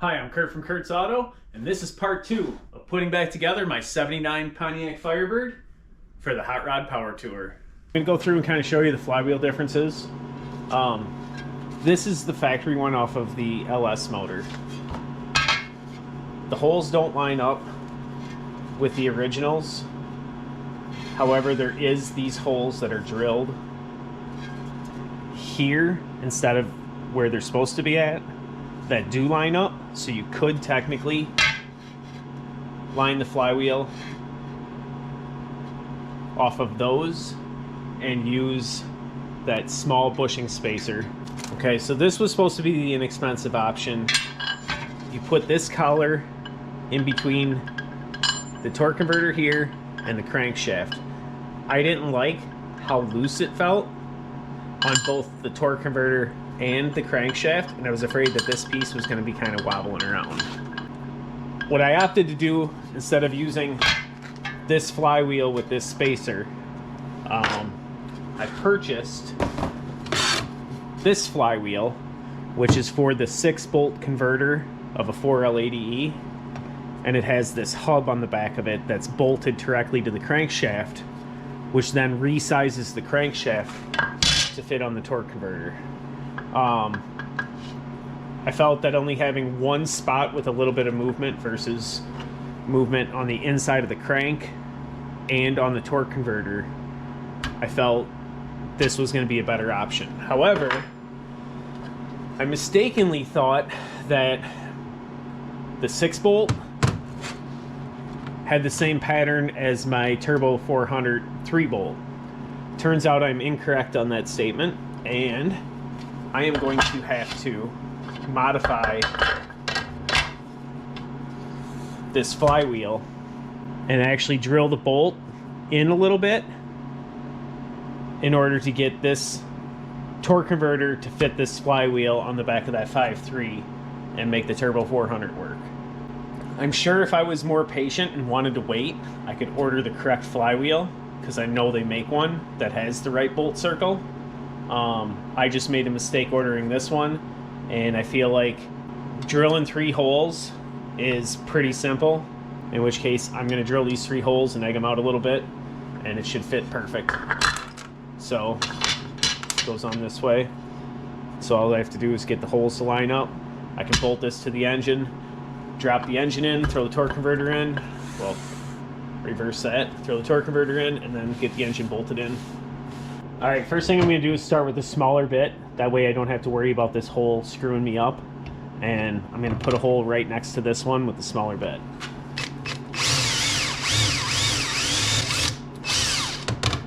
Hi, I'm Kurt from Kurt's Auto, and this is part 2 of putting back together my 79 Pontiac Firebird for the Hot Rod Power Tour. I'm going to go through and kind of show you the flywheel differences. This is the factory one off of the LS motor. The holes don't line up with the originals. However, there is these holes that are drilled here instead of where they're supposed to be at that do line up, so you could technically line the flywheel off of those and use that small bushing spacer. Okay, so this was supposed to be the inexpensive option. You put this collar in between the torque converter here and the crankshaft. I didn't like how loose it felt on both the torque converter and the crankshaft, and I was afraid that this piece was going to be kind of wobbling around. What I opted to do, instead of using this flywheel with this spacer, I purchased this flywheel, which is for the 6-bolt converter of a 4L80E, and it has this hub on the back of it that's bolted directly to the crankshaft, which then resizes the crankshaft to fit on the torque converter. I felt that only having one spot with a little bit of movement versus movement on the inside of the crank and on the torque converter, I felt this was going to be a better option. However, I mistakenly thought that the 6-bolt had the same pattern as my Turbo 400 3-bolt. Turns out I'm incorrect on that statement, and I am going to have to modify this flywheel and actually drill the bolt in a little bit in order to get this torque converter to fit this flywheel on the back of that 5.3 and make the Turbo 400 work. I'm sure if I was more patient and wanted to wait, I could order the correct flywheel, because I know they make one that has the right bolt circle. I just made a mistake ordering this one, and I feel like drilling 3 holes is pretty simple, in which case I'm going to drill these 3 holes and egg them out a little bit, and it should fit perfect. So it goes on this way. So all I have to do is get the holes to line up. I can bolt this to the engine, drop the engine in, throw the torque converter in, well, reverse that, throw the torque converter in, and then get the engine bolted in. Alright, first thing I'm going to do is start with a smaller bit. That way I don't have to worry about this hole screwing me up. And I'm going to put a hole right next to this one with the smaller bit.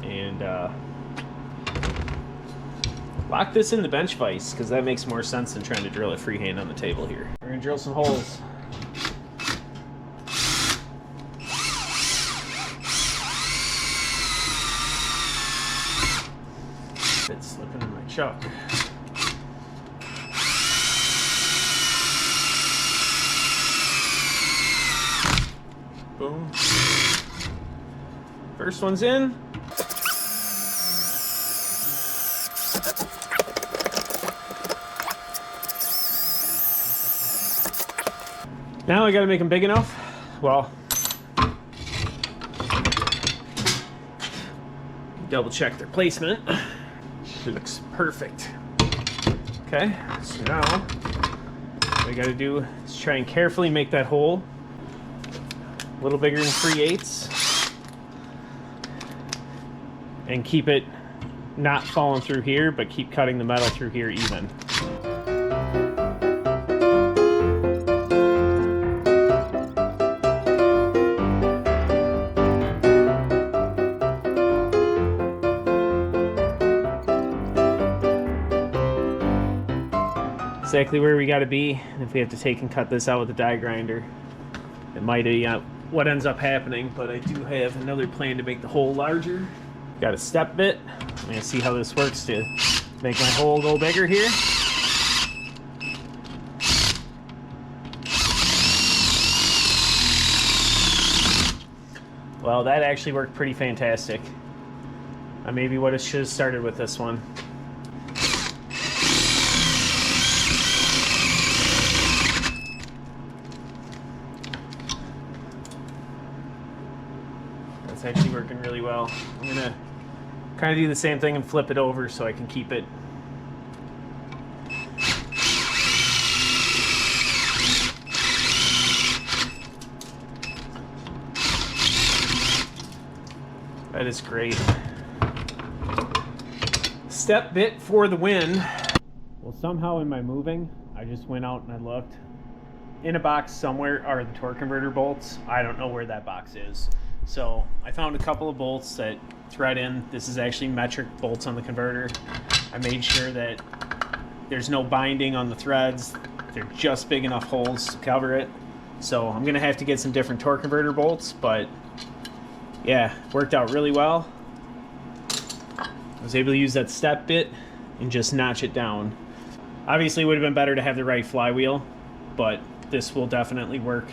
And lock this in the bench vise, because that makes more sense than trying to drill it freehand on the table here. We're going to drill some holes. It's slipping in my chuck. Boom. First one's in. Now I gotta make them big enough. Well, double check their placement. Looks perfect. Okay, so now what we gotta do is try and carefully make that hole a little bigger than 3/8 and keep it not falling through here, but keep cutting the metal through here even. Exactly where we got to be. And if we have to take and cut this out with a die grinder, it might be what ends up happening, but I do have another plan to make the hole larger. Got a step bit. I'm going to see how this works to make my hole go bigger here. Well, that actually worked pretty fantastic. I maybe should have started with this one. It's actually working really well. I'm gonna kind of do the same thing and flip it over so I can keep it. That is great. Step bit for the win. Well, somehow in my moving, I just went out and I looked. In a box somewhere are the torque converter bolts. I don't know where that box is. So I found a couple of bolts that thread in. This is actually metric bolts on the converter. I made sure that there's no binding on the threads. They're just big enough holes to cover it. So I'm gonna have to get some different torque converter bolts, but yeah, worked out really well. I was able to use that step bit and just notch it down. Obviously it would have been better to have the right flywheel, but this will definitely work.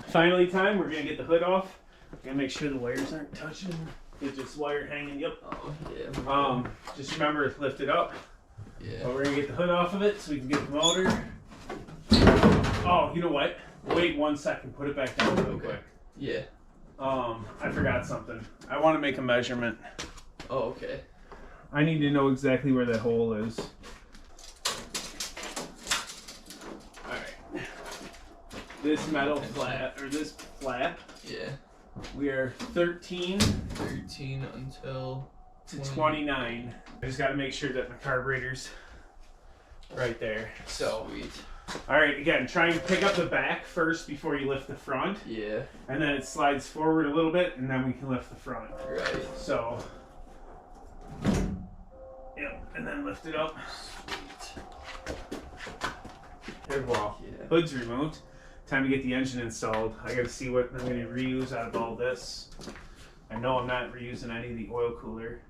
Finally time, we're gonna get the hood off. Gotta make sure the wires aren't touching. Get this wire hanging, yep. Oh, yeah. Just remember to lift it up. Yeah. But we're gonna get the hood off of it so we can get the motor. Oh, you know what? Wait 1 second, put it back down real quick. Yeah. I forgot something. I want to make a measurement. Oh, okay. I need to know exactly where that hole is. Alright. This metal flap, or this flap. Yeah. We are 13 until to 29. I just got to make sure that my carburetor's right there. So, sweet. Alright, again, try and pick up the back first before you lift the front. Yeah. And then it slides forward a little bit, and then we can lift the front. Right. So, yep, and then lift it up. Sweet. Good wall. Yeah. Hood's removed. Time to get the engine installed. I gotta see what I'm gonna reuse out of all this. I know I'm not reusing any of the oil cooler.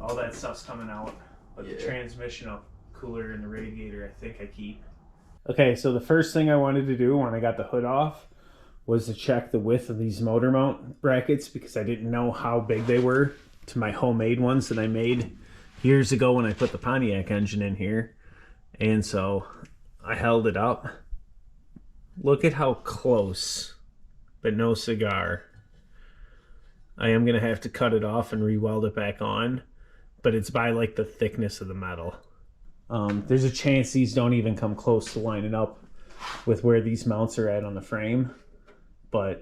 All that stuff's coming out. But the transmission cooler and the radiator, I think I keep. Okay, so the first thing I wanted to do when I got the hood off was to check the width of these motor mount brackets because I didn't know how big they were to my homemade ones that I made years ago when I put the Pontiac engine in here. And so I held it up. Look at how close, but no cigar. I am gonna have to cut it off and re-weld it back on, but it's by like the thickness of the metal. There's a chance these don't even come close to lining up with where these mounts are at on the frame, but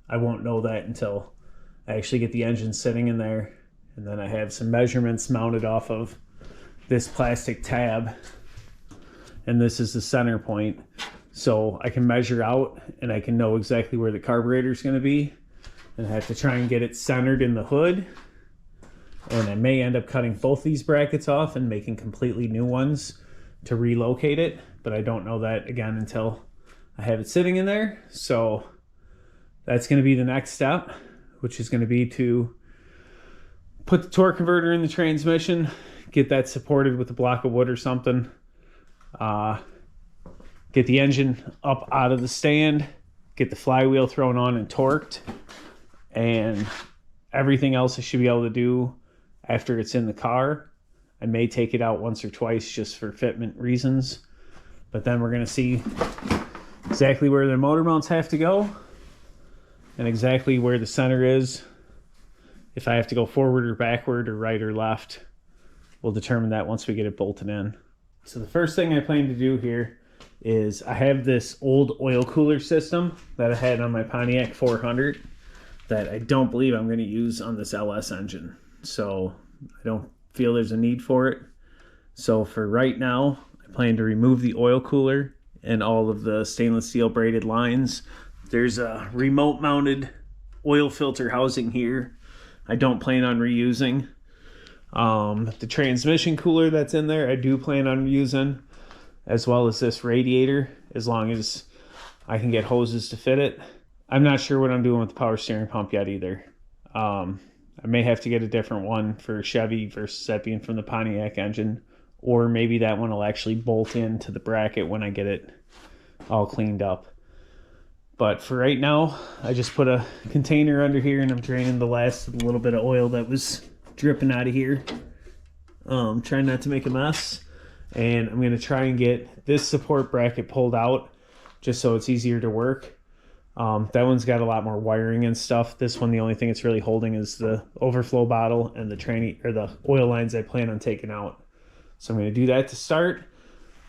I won't know that until I actually get the engine sitting in there, and then I have some measurements mounted off of this plastic tab, and this is the center point, so I can measure out and I can know exactly where the carburetor is going to be, and I have to try and get it centered in the hood. And I may end up cutting both these brackets off and making completely new ones to relocate it. But I don't know that, again, until I have it sitting in there. So that's going to be the next step, which is going to be to put the torque converter in the transmission, get that supported with a block of wood or something, get the engine up out of the stand, get the flywheel thrown on and torqued, and everything else I should be able to do after it's in the car. I may take it out once or twice just for fitment reasons, but then we're going to see exactly where the motor mounts have to go and exactly where the center is. If I have to go forward or backward or right or left, we'll determine that once we get it bolted in. So the first thing I plan to do here is I have this old oil cooler system that I had on my Pontiac 400 that I don't believe I'm going to use on this LS engine. So I don't feel there's a need for it. So for right now, I plan to remove the oil cooler and all of the stainless steel braided lines. There's a remote mounted oil filter housing here I don't plan on reusing. The transmission cooler that's in there I do plan on using, as well as this radiator, as long as I can get hoses to fit it. I'm not sure what I'm doing with the power steering pump yet either. I may have to get a different one for Chevy versus that being from the Pontiac engine, or maybe that one will actually bolt into the bracket when I get it all cleaned up. But for right now, I just put a container under here and I'm draining the last little bit of oil that was dripping out of here. Trying not to make a mess. And I'm going to try and get this support bracket pulled out just so it's easier to work. That one's got a lot more wiring and stuff. This one, the only thing it's really holding is the overflow bottle and the tranny or the oil lines I plan on taking out. So I'm going to do that to start.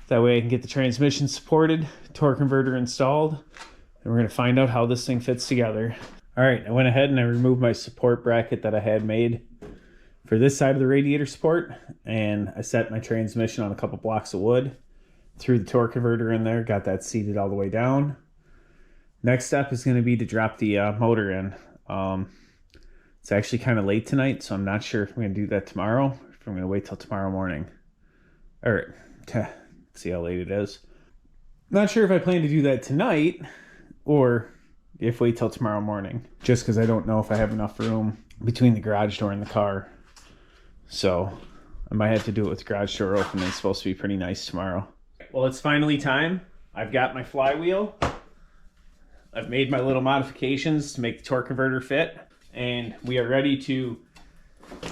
That way I can get the transmission supported, torque converter installed, and we're going to find out how this thing fits together. All right, I went ahead and I removed my support bracket that I had made for this side of the radiator support, and I set my transmission on a couple blocks of wood, threw the torque converter in there, got that seated all the way down. Next step is going to be to drop the motor in. It's actually kind of late tonight, so I'm not sure if I'm going to do that tomorrow, or if I'm going to wait till tomorrow morning. Or, see how late it is. Not sure if I plan to do that tonight, or if wait till tomorrow morning. Just because I don't know if I have enough room between the garage door and the car. So, I might have to do it with the garage door open. It's supposed to be pretty nice tomorrow. Well, it's finally time. I've got my flywheel. I've made my little modifications to make the torque converter fit, and we are ready to,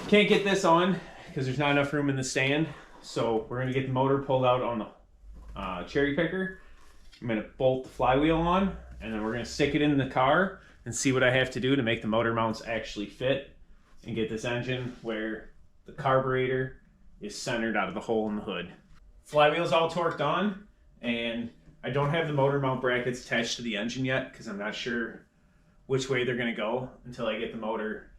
can't get this on because there's not enough room in the stand. So we're gonna get the motor pulled out on the cherry picker. I'm gonna bolt the flywheel on, and then we're gonna stick it in the car and see what I have to do to make the motor mounts actually fit and get this engine where the carburetor is centered out of the hole in the hood. Flywheel's all torqued on, and I don't have the motor mount brackets attached to the engine yet because I'm not sure which way they're going to go until I get the motor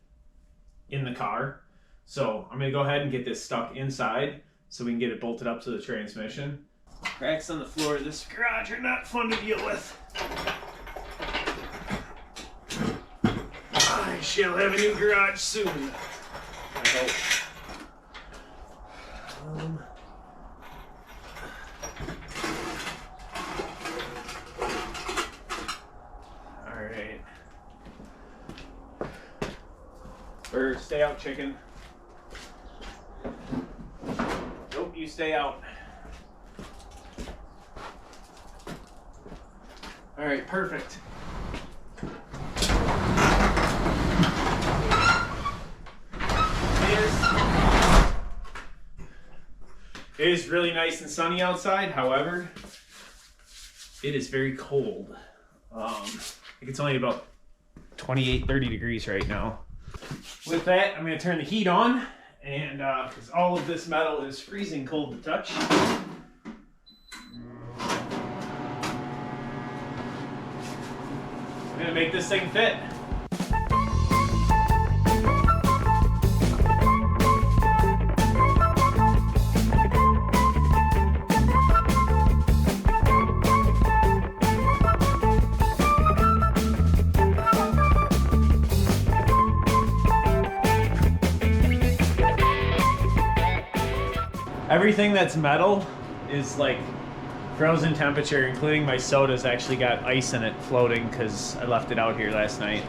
in the car. So I'm going to go ahead and get this stuck inside so we can get it bolted up to the transmission. Cracks on the floor of this garage are not fun to deal with. I shall have a new garage soon, I hope. Or stay out, chicken. Nope, you stay out. All right, perfect. It is really nice and sunny outside. However, it is very cold. I think it's only about 28, 30 degrees right now. With that, I'm going to turn the heat on, and because all of this metal is freezing cold to touch. I'm going to make this thing fit. Everything that's metal is like frozen temperature, including my soda's actually got ice in it floating because I left it out here last night.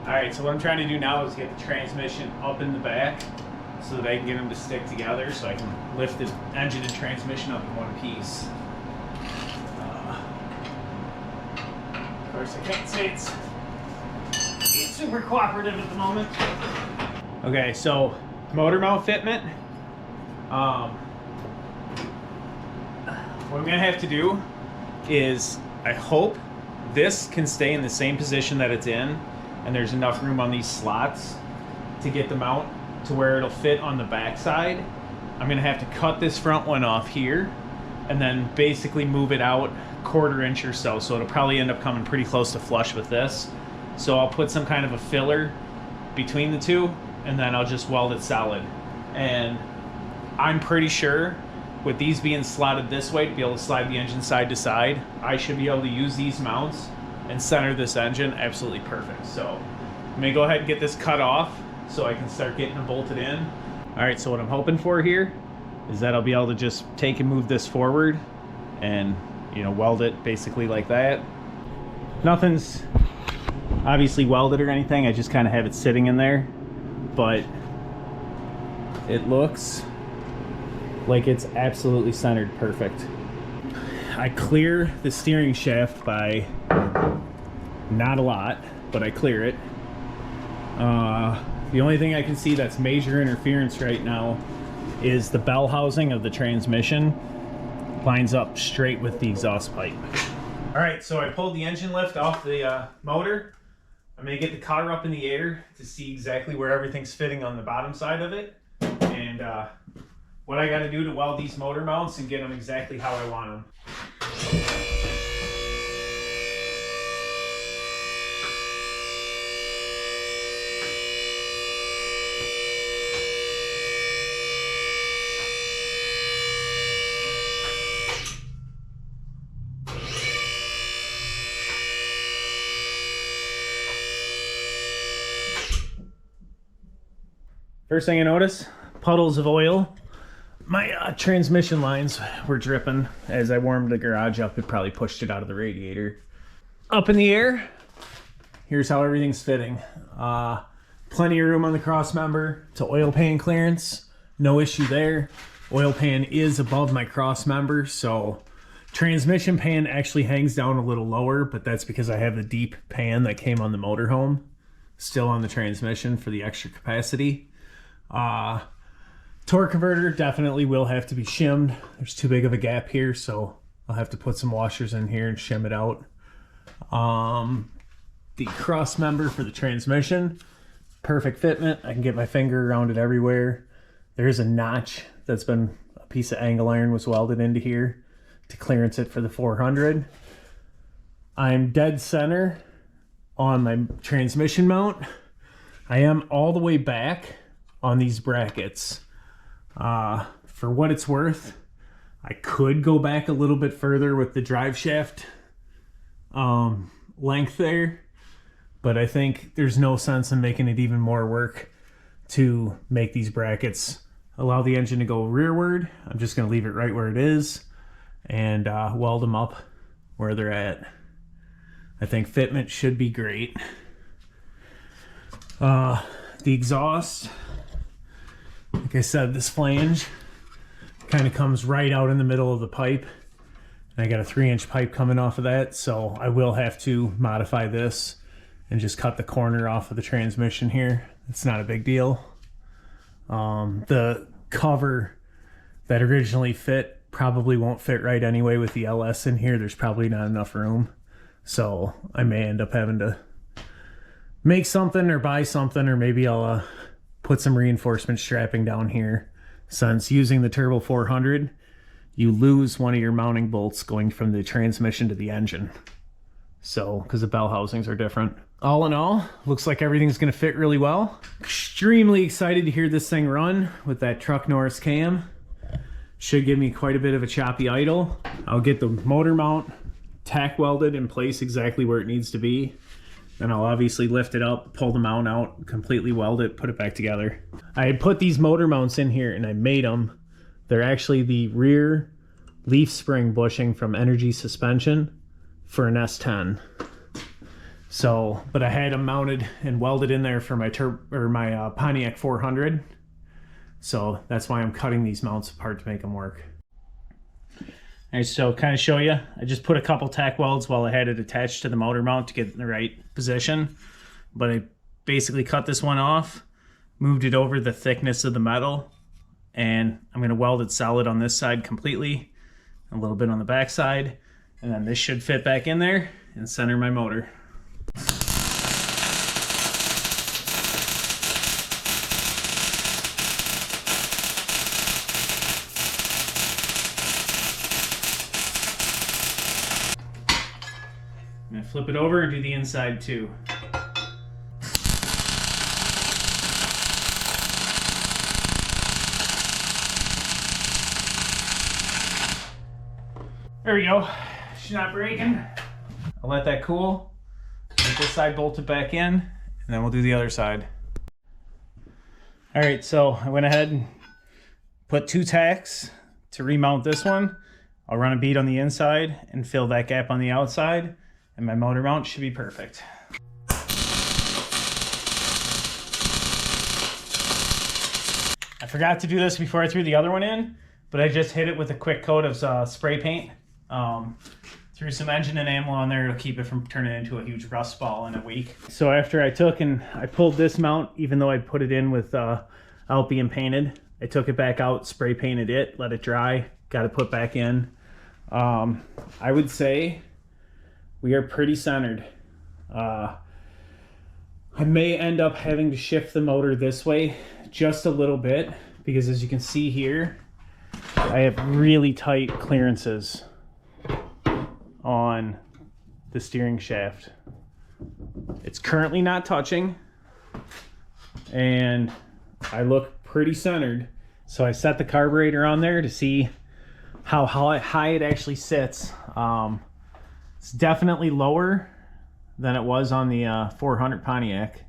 Alright, so what I'm trying to do now is get the transmission up in the back so that I can get them to stick together so I can lift the engine and transmission up in one piece. Of course, I can't say it's super cooperative at the moment. Okay, so motor mount fitment. What I'm gonna have to do is, I hope this can stay in the same position that it's in, and there's enough room on these slots to get the mount to where it'll fit on the back side. I'm gonna have to cut this front one off here and then basically move it out a quarter inch or so, so it'll probably end up coming pretty close to flush with this. So I'll put some kind of a filler between the two, and then I'll just weld it solid. And I'm pretty sure with these being slotted this way to be able to slide the engine side to side, I should be able to use these mounts and center this engine absolutely perfect. So I'm gonna go ahead and get this cut off so I can start getting it bolted in. All right, so what I'm hoping for here is that I'll be able to just take and move this forward and, you know, weld it basically like that. Nothing's obviously welded or anything, I just kind of have it sitting in there, but it looks like it's absolutely centered perfect. I clear the steering shaft by not a lot, but I clear it. The only thing I can see that's major interference right now is the bell housing of the transmission lines up straight with the exhaust pipe. All right, so I pulled the engine lift off the motor. I'm gonna get the car up in the air to see exactly where everything's fitting on the bottom side of it, and what I gotta do to weld these motor mounts and get them exactly how I want them. First thing I notice, puddles of oil. My transmission lines were dripping as I warmed the garage up. It probably pushed it out of the radiator. Up in the air, here's how everything's fitting. Plenty of room on the cross member to oil pan clearance. No issue there. Oil pan is above my cross member, so transmission pan actually hangs down a little lower, but that's because I have the deep pan that came on the motorhome still on the transmission for the extra capacity. Torque converter definitely will have to be shimmed. There's too big of a gap here, so I'll have to put some washers in here and shim it out. The cross member for the transmission, perfect fitment. I can get my finger around it everywhere. There's a notch that's been, a piece of angle iron was welded into here to clearance it for the 400. I'm dead center on my transmission mount. I am all the way back on these brackets. For what it's worth, I could go back a little bit further with the drive shaft length there, but I think there's no sense in making it even more work to make these brackets allow the engine to go rearward. I'm just going to leave it right where it is and weld them up where they're at. I think fitment should be great. The exhaust, like I said, this flange kind of comes right out in the middle of the pipe. And I got a 3-inch pipe coming off of that, so I will have to modify this and just cut the corner off of the transmission here. It's not a big deal. The cover that originally fit probably won't fit right anyway with the LS in here. There's probably not enough room. So I may end up having to make something or buy something, or maybe I'll put some reinforcement strapping down here, since using the Turbo 400, you lose one of your mounting bolts going from the transmission to the engine. So, because the bell housings are different. All in all, looks like everything's going to fit really well. Extremely excited to hear this thing run with that Truck Norris cam. Should give me quite a bit of a choppy idle. I'll get the motor mount tack welded in place exactly where it needs to be. Then I'll obviously lift it up, pull the mount out, completely weld it, put it back together. I had put these motor mounts in here and I made them. They're actually the rear leaf spring bushing from Energy Suspension for an S10. So, but I had them mounted and welded in there for my Pontiac 400. So that's why I'm cutting these mounts apart to make them work. All right, so kind of show you, I just put a couple tack welds while I had it attached to the motor mount to get in the right position. But I basically cut this one off, moved it over the thickness of the metal, and I'm going to weld it solid on this side completely, a little bit on the back side, and then this should fit back in there and center my motor. I'm going to flip it over and do the inside too. There we go. She's not breaking. I'll let that cool. Get this side bolted back in, and then we'll do the other side. All right, so I went ahead and put 2 tacks to remount this one. I'll run a bead on the inside and fill that gap on the outside, and my motor mount should be perfect. I forgot to do this before I threw the other one in, but I just hit it with a quick coat of spray paint. Threw some engine enamel on there to keep it from turning into a huge rust ball in a week. So after I took and I pulled this mount, even though I put it in with out being painted, I took it back out, spray painted it, let it dry, got it put back in. I would say we are pretty centered. I may end up having to shift the motor this way just a little bit because, as you can see here, I have really tight clearances on the steering shaft. It's currently not touching, and I look pretty centered. So I set the carburetor on there to see how high it actually sits. It's definitely lower than it was on the 400 Pontiac.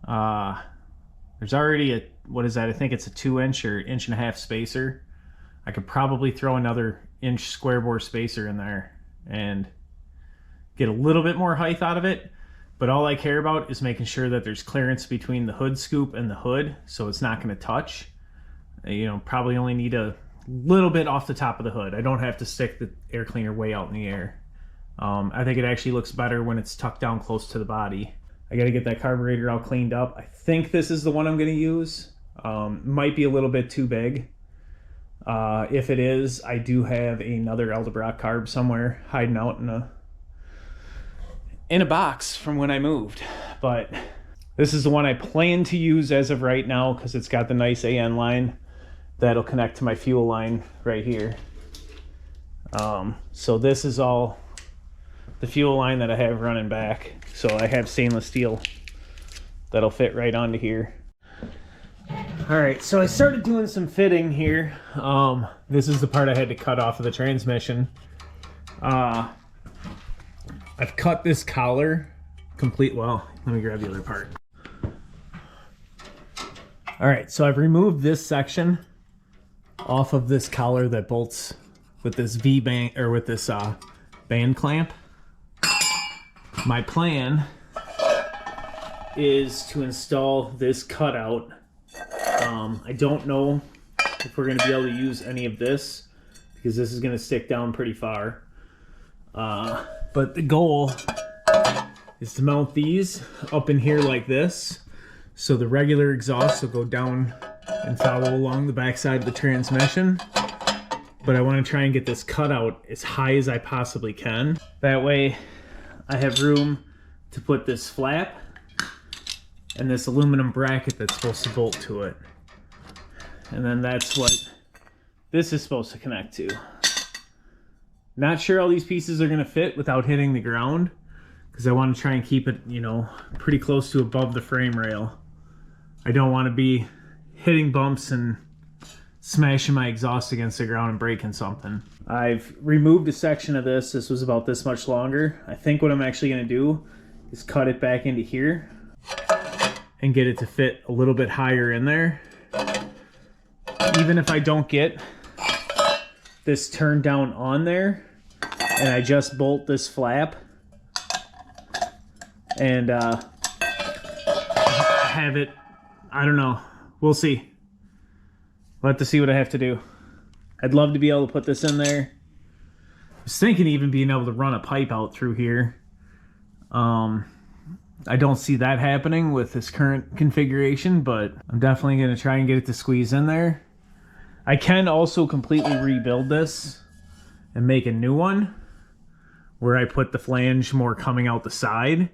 There's already a, what is that? I think it's a 2-inch or 1.5 inch spacer. I could probably throw another inch square bore spacer in there and get a little bit more height out of it. But all I care about is making sure that there's clearance between the hood scoop and the hood, so it's not going to touch. You know, probably only need a little bit off the top of the hood. I don't have to stick the air cleaner way out in the air. I think it actually looks better when it's tucked down close to the body. I got to get that carburetor all cleaned up. I think this is the one I'm going to use. Might be a little bit too big. If it is, I do have another Eldebrock carb somewhere hiding out in a box from when I moved. But this is the one I plan to use as of right now because it's got the nice AN line that'll connect to my fuel line right here. So this is all the fuel line that I have running back. So I have stainless steel that'll fit right onto here. All right, so I started doing some fitting here. This is the part I had to cut off of the transmission. I've cut this collar complete. Well, let me grab the other part. All right, so I've removed this section off of this collar that bolts with this V-band, or with this band clamp. My plan is to install this cutout. I don't know if we're going to be able to use any of this because this is going to stick down pretty far. But the goal is to mount these up in here like this, so the regular exhaust will go down and follow along the backside of the transmission. But I want to try and get this cutout as high as I possibly can. That way I have room to put this flap and this aluminum bracket that's supposed to bolt to it. And then that's what this is supposed to connect to. Not sure all these pieces are going to fit without hitting the ground, because I want to try and keep it, you know, pretty close to above the frame rail. I don't want to be hitting bumps and smashing my exhaust against the ground and breaking something. I've removed a section of this. This was about this much longer. I think what I'm actually going to do is cut it back into here and get it to fit a little bit higher in there. Even if I don't get this turned down on there and I just bolt this flap and have it, I don't know, we'll see. We'll have to see what I have to do. I'd love to be able to put this in there. I was thinking even being able to run a pipe out through here. I don't see that happening with this current configuration, but I'm definitely going to try and get it to squeeze in there. I can also completely rebuild this and make a new one where I put the flange more coming out the side,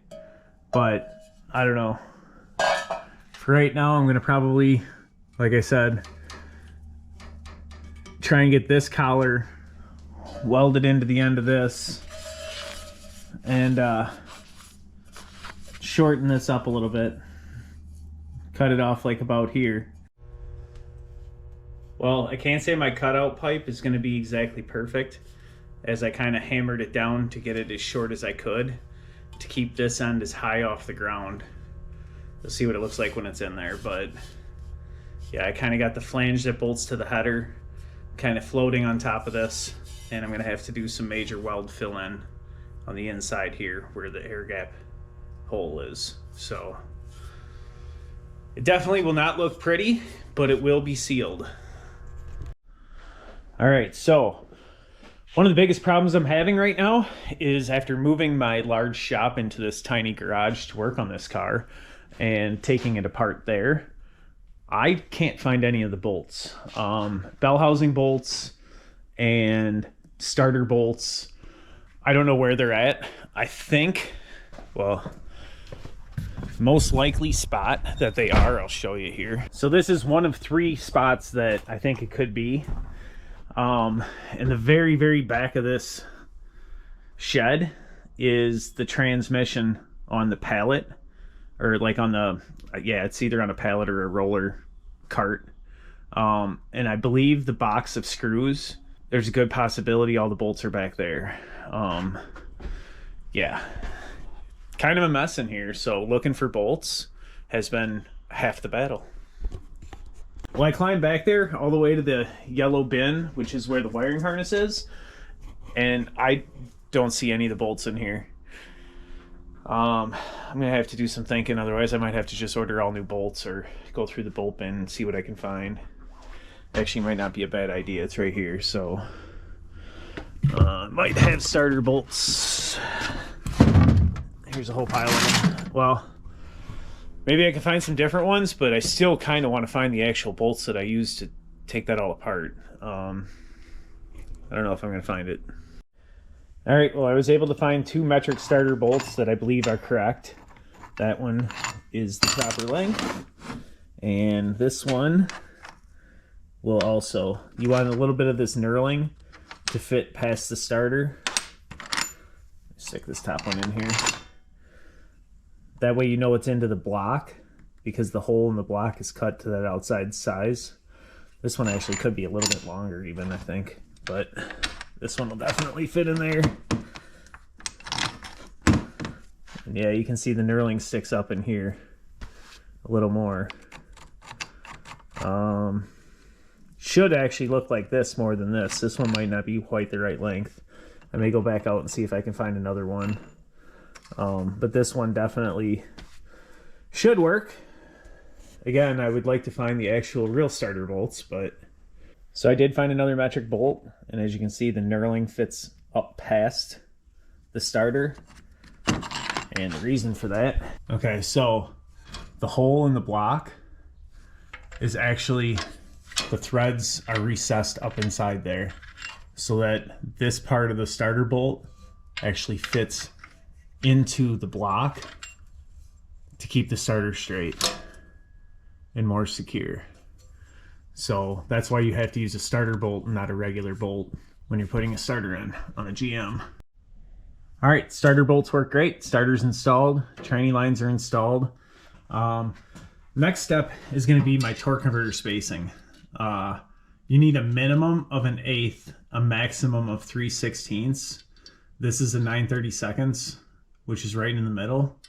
but I don't know. For right now, I'm going to probably, like I said, try and get this collar welded into the end of this and shorten this up a little bit. Cut it off like about here. Well, I can't say my cutout pipe is going to be exactly perfect, as I kind of hammered it down to get it as short as I could to keep this end as high off the ground. You'll see what it looks like when it's in there, but yeah, I kind of got the flange that bolts to the header kind of floating on top of this, and I'm going to have to do some major weld fill in on the inside here where the air gap hole is. So it definitely will not look pretty, but it will be sealed. All right, so one of the biggest problems I'm having right now is after moving my large shop into this tiny garage to work on this car and taking it apart there, I can't find any of the bolts. Bell housing bolts and starter bolts. I don't know where they're at. I think, well, most likely spot that they are, I'll show you here. So this is one of 3 spots that I think it could be. In the very, very back of this shed is the transmission on the pallet, or like on the, yeah, it's either on a pallet or a roller cart. And I believe the box of screws, there's a good possibility all the bolts are back there. Yeah, kind of a mess in here, so looking for bolts has been half the battle. Well, I climbed back there all the way to the yellow bin, which is where the wiring harness is, and I don't see any of the bolts in here. I'm gonna have to do some thinking, otherwise I might have to just order all new bolts or go through the bolt bin and see what I can find. Actually, might not be a bad idea. It's right here, so might have starter bolts. Here's a whole pile of them. Well, maybe I can find some different ones, but I still kind of want to find the actual bolts that I used to take that all apart. I don't know if I'm going to find it. All right, well, I was able to find 2 metric starter bolts that I believe are correct. That one is the proper length, and this one will also, you want a little bit of this knurling to fit past the starter. Stick this top one in here. That way you know it's into the block, because the hole in the block is cut to that outside size. This one actually could be a little bit longer even, I think, but this one will definitely fit in there. And yeah, you can see the knurling sticks up in here a little more. Should actually look like this more than this. This one might not be quite the right length. I may go back out and see if I can find another one. But this one definitely should work. Again, I would like to find the actual real starter bolts, but... So I did find another metric bolt, and as you can see, the knurling fits up past the starter. And the reason for that... Okay, so the hole in the block is actually... The threads are recessed up inside there, so that this part of the starter bolt actually fits into the block to keep the starter straight and more secure. So that's why you have to use a starter bolt and not a regular bolt when you're putting a starter in on a GM. All right, starter bolts work great. Starter's installed, tranny lines are installed. Next step is going to be my torque converter spacing. You need a minimum of 1/8, a maximum of 3/16. This is a 9/32, which is right in the middle.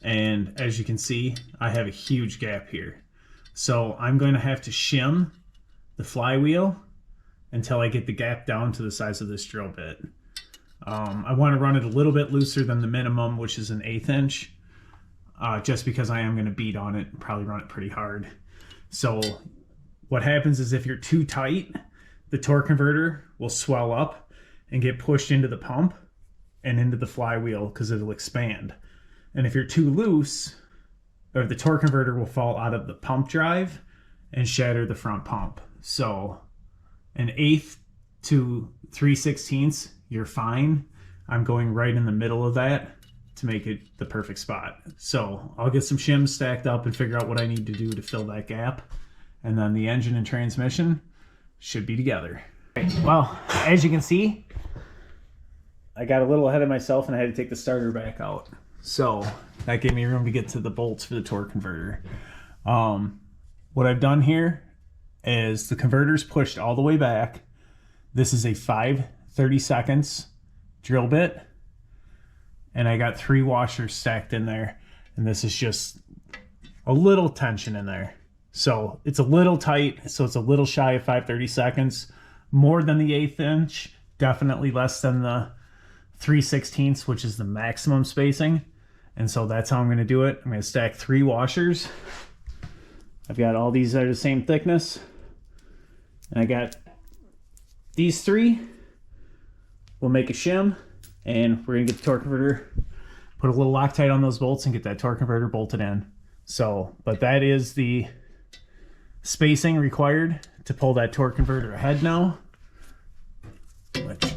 And as you can see, I have a huge gap here. So I'm going to have to shim the flywheel until I get the gap down to the size of this drill bit. I want to run it a little bit looser than the minimum, which is 1/8 inch, just because I am going to beat on it and probably run it pretty hard. So what happens is if you're too tight, the torque converter will swell up and get pushed into the pump and into the flywheel because it'll expand. And if you're too loose, or the torque converter will fall out of the pump drive and shatter the front pump. So 1/8 to 3/16, you're fine. I'm going right in the middle of that to make it the perfect spot. So I'll get some shims stacked up and figure out what I need to do to fill that gap. And then the engine and transmission should be together. Well, as you can see, I got a little ahead of myself and I had to take the starter back out. So that gave me room to get to the bolts for the torque converter. What I've done here is the converter's pushed all the way back. This is a 5/32 drill bit. And I got 3 washers stacked in there. And this is just a little tension in there. So it's a little tight, so it's a little shy of 5/32, more than the 1/8 inch, definitely less than the 3/16, which is the maximum spacing. And so that's how I'm going to do it. I'm going to stack 3 washers. I've got all these that are the same thickness. And I got these 3. We'll make a shim, and we're going to get the torque converter, put a little Loctite on those bolts, and get that torque converter bolted in. So, but that is the spacing required to pull that torque converter ahead now. Which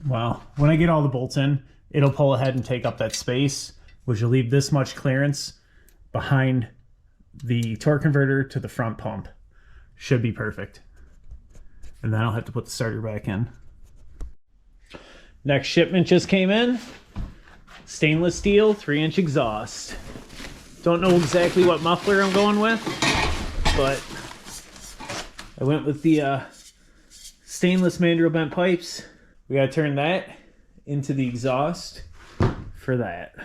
Well, when I get all the bolts in, it'll pull ahead and take up that space, which will leave this much clearance behind the torque converter to the front pump. Should be perfect. And then I'll have to put the starter back in. Next shipment just came in. Stainless steel 3-inch exhaust. Don't know exactly what muffler I'm going with, but I went with the stainless mandrel bent pipes. We gotta turn that into the exhaust for that.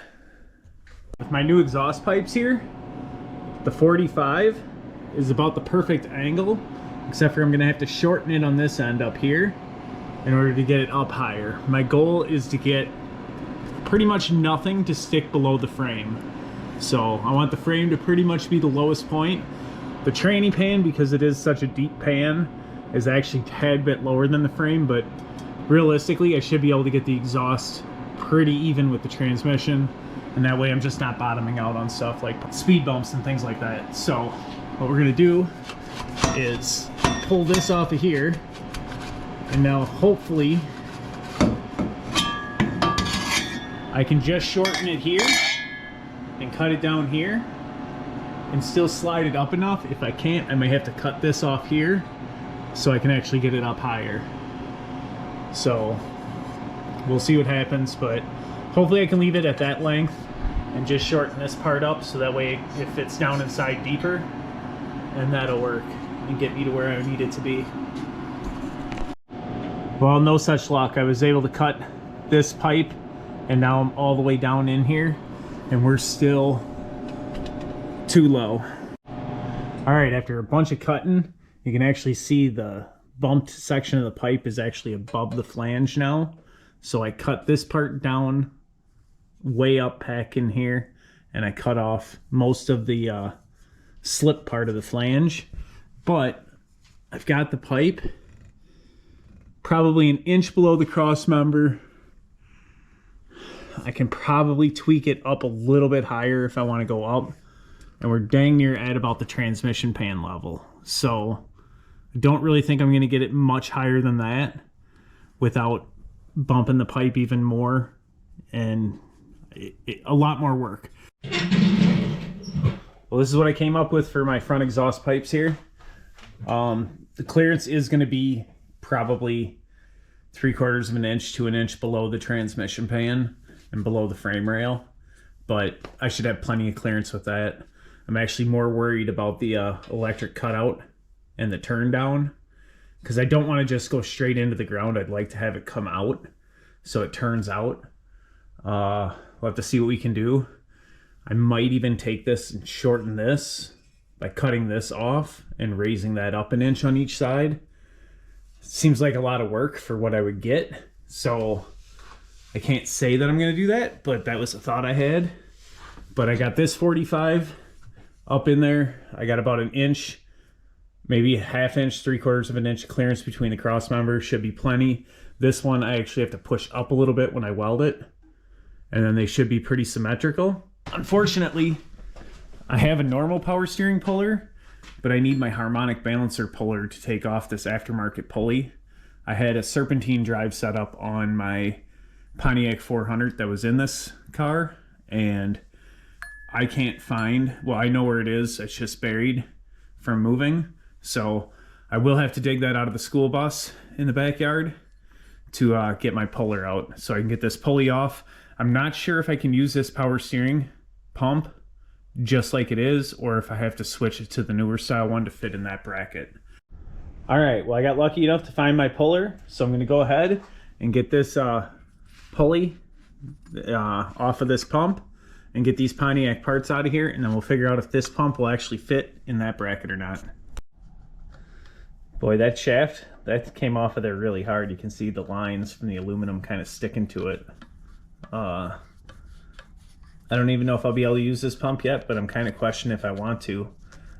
With my new exhaust pipes here, the 45 is about the perfect angle, except for I'm gonna have to shorten it on this end up here in order to get it up higher. My goal is to get pretty much nothing to stick below the frame. So I want the frame to pretty much be the lowest point. The tranny pan, because it is such a deep pan, is actually a tad bit lower than the frame, but realistically I should be able to get the exhaust pretty even with the transmission, and that way I'm just not bottoming out on stuff like speed bumps and things like that. So what we're gonna do is pull this off of here, and now hopefully I can just shorten it here and cut it down here and still slide it up enough. If I can't, I may have to cut this off here so I can actually get it up higher. So we'll see what happens, but hopefully I can leave it at that length and just shorten this part up so that way it fits down inside deeper, and that'll work and get me to where I need it to be. Well, no such luck. I was able to cut this pipe and now I'm all the way down in here and we're still too low. All right, after a bunch of cutting, you can actually see the bumped section of the pipe is actually above the flange now. So I cut this part down way up back in here, and I cut off most of the slip part of the flange. But I've got the pipe probably an inch below the cross member. I can probably tweak it up a little bit higher if I want to go up. And we're dang near at about the transmission pan level. So I don't really think I'm going to get it much higher than that without bumping the pipe even more, and a lot more work. Well, this is what I came up with for my front exhaust pipes here. The clearance is going to be probably 3/4 of an inch to an inch below the transmission pan and below the frame rail, but I should have plenty of clearance with that. I'm actually more worried about the electric cutout and the turn down, because I don't want to just go straight into the ground. I'd like to have it come out so it turns out. We'll have to see what we can do. I might even take this and shorten this by cutting this off and raising that up an inch on each side. Seems like a lot of work for what I would get, so I can't say that I'm going to do that, but that was a thought I had. But I got this 45 up in there. I got about an inch, maybe a ½ inch, 3/4 of an inch clearance between the cross members. Should be plenty. This one I actually have to push up a little bit when I weld it, and then they should be pretty symmetrical. Unfortunately, I have a normal power steering puller, but I need my harmonic balancer puller to take off this aftermarket pulley. I had a serpentine drive set up on my Pontiac 400 that was in this car, and I can't find, well, I know where it is, it's just buried from moving. So I will have to dig that out of the school bus in the backyard to get my puller out so I can get this pulley off. I'm not sure if I can use this power steering pump just like it is, or if I have to switch it to the newer style one to fit in that bracket. All right, well, I got lucky enough to find my puller, so I'm gonna go ahead and get this pulley off of this pump and get these Pontiac parts out of here, and then we'll figure out if this pump will actually fit in that bracket or not. Boy, that shaft, that came off of there really hard. You can see the lines from the aluminum kind of sticking to it. I don't even know if I'll be able to use this pump yet, but I'm kind of questioning if I want to.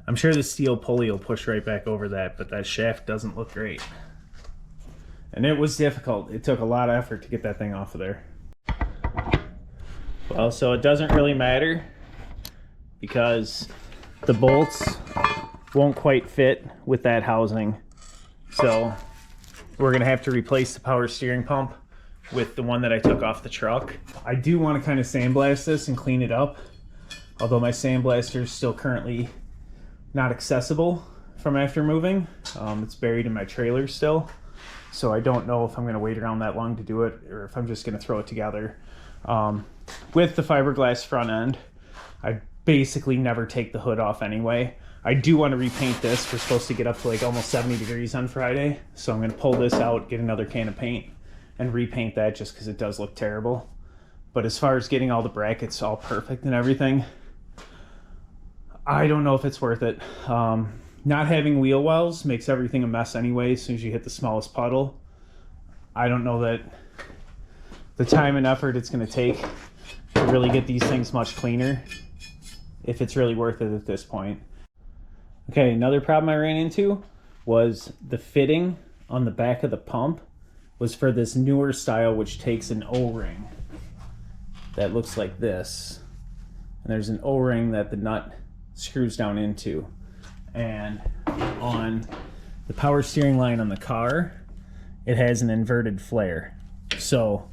I'm sure the steel pulley will push right back over that, but that shaft doesn't look great. And it was difficult. It took a lot of effort to get that thing off of there. Well, so it doesn't really matter because the bolts won't quite fit with that housing. So we're gonna have to replace the power steering pump with the one that I took off the truck. I do want to kind of sandblast this and clean it up, although my sandblaster is still currently not accessible from after moving. It's buried in my trailer still, so I don't know if I'm going to wait around that long to do it or if I'm just going to throw it together. With the fiberglass front end, I basically never take the hood off anyway. I do want to repaint this. We're supposed to get up to like almost 70 degrees on Friday, so I'm going to pull this out, get another can of paint, and repaint that just because it does look terrible. But as far as getting all the brackets all perfect and everything, I don't know if it's worth it. Not having wheel wells makes everything a mess anyway as soon as you hit the smallest puddle. I don't know that the time and effort it's going to take to really get these things much cleaner, if it's really worth it at this point. Okay, another problem I ran into was the fitting on the back of the pump was for this newer style, which takes an O-ring that looks like this. And there's an O-ring that the nut screws down into. And on the power steering line on the car, it has an inverted flare. So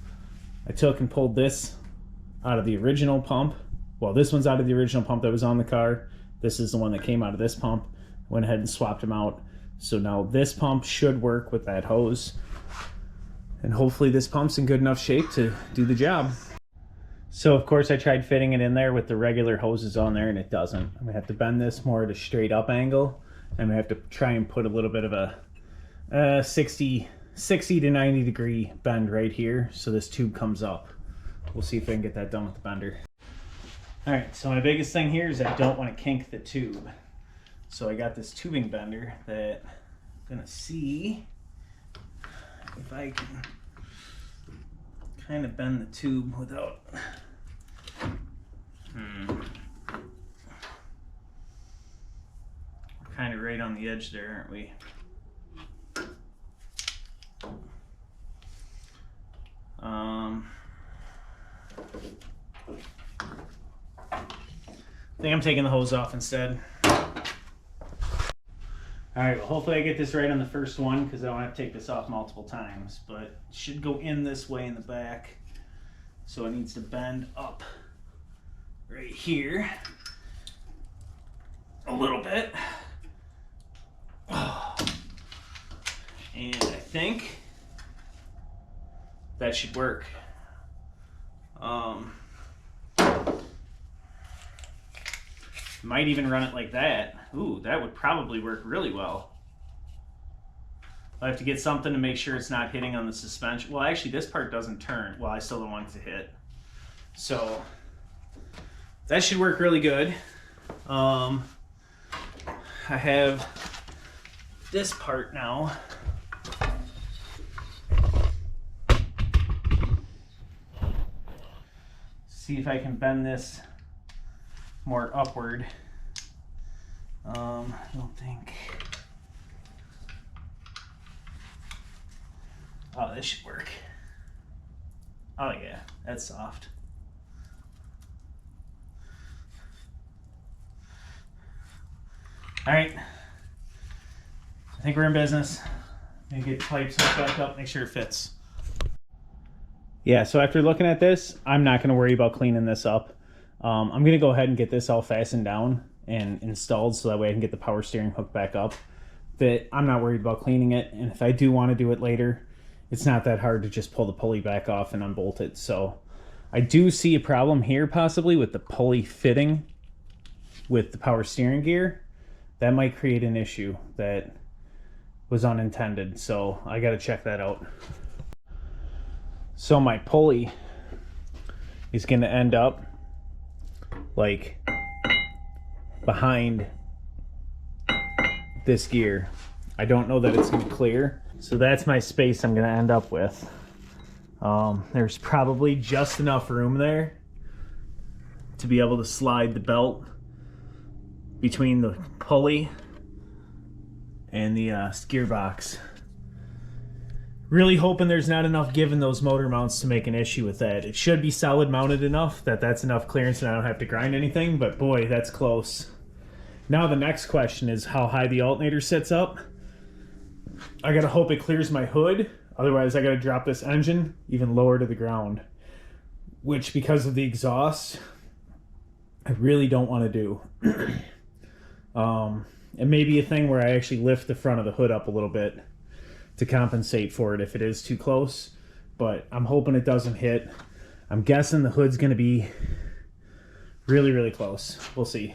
I took and pulled this out of the original pump. Well, this one's out of the original pump that was on the car. This is the one that came out of this pump. Went ahead and swapped them out. So now this pump should work with that hose. And hopefully this pump's in good enough shape to do the job. So of course I tried fitting it in there with the regular hoses on there and it doesn't. I'm gonna have to bend this more at a straight up angle. I'm gonna have to try and put a little bit of a 60 to 90 degree bend right here so this tube comes up. We'll see if I can get that done with the bender. All right, so my biggest thing here is I don't want to kink the tube. So I got this tubing bender that I'm gonna see if I can kind of bend the tube without we're kind of right on the edge there, aren't we? I think I'm taking the hose off instead. Alright, well hopefully I get this right on the first one because I don't have to take this off multiple times, but it should go in this way in the back. So it needs to bend up right here a little bit. And I think that should work. Might even run it like that. Ooh, that would probably work really well. I have to get something to make sure it's not hitting on the suspension. Well, actually, this part doesn't turn. Well, I still don't want it to hit. So that should work really good. I have this part now. See if I can bend this more upward. I don't think. Oh, this should work. Oh yeah, that's soft. All right, I think we're in business. Maybe get the pipes hooked back up, make sure it fits. Yeah, so after looking at this, I'm not gonna worry about cleaning this up. I'm gonna go ahead and get this all fastened down and installed so that way I can get the power steering hooked back up. That I'm not worried about cleaning it, and if I do want to do it later, it's not that hard to just pull the pulley back off and unbolt it. So I do see a problem here possibly with the pulley fitting with the power steering gear. That might create an issue that was unintended, so I got to check that out. So my pulley is going to end up like behind this gear. I don't know that it's going to clear. So that's my space I'm going to end up with. There's probably just enough room there to be able to slide the belt between the pulley and the gearbox. Really hoping there's not enough give in those motor mounts to make an issue with that. It should be solid mounted enough that that's enough clearance and I don't have to grind anything, but boy, that's close. Now the next question is how high the alternator sits up. I gotta hope it clears my hood. Otherwise, I got to drop this engine even lower to the ground, which, because of the exhaust, I really don't want to do. It may be a thing where I actually lift the front of the hood up a little bit to compensate for it if it is too close, but I'm hoping it doesn't hit. I'm guessing the hood's going to be really, really close. We'll see.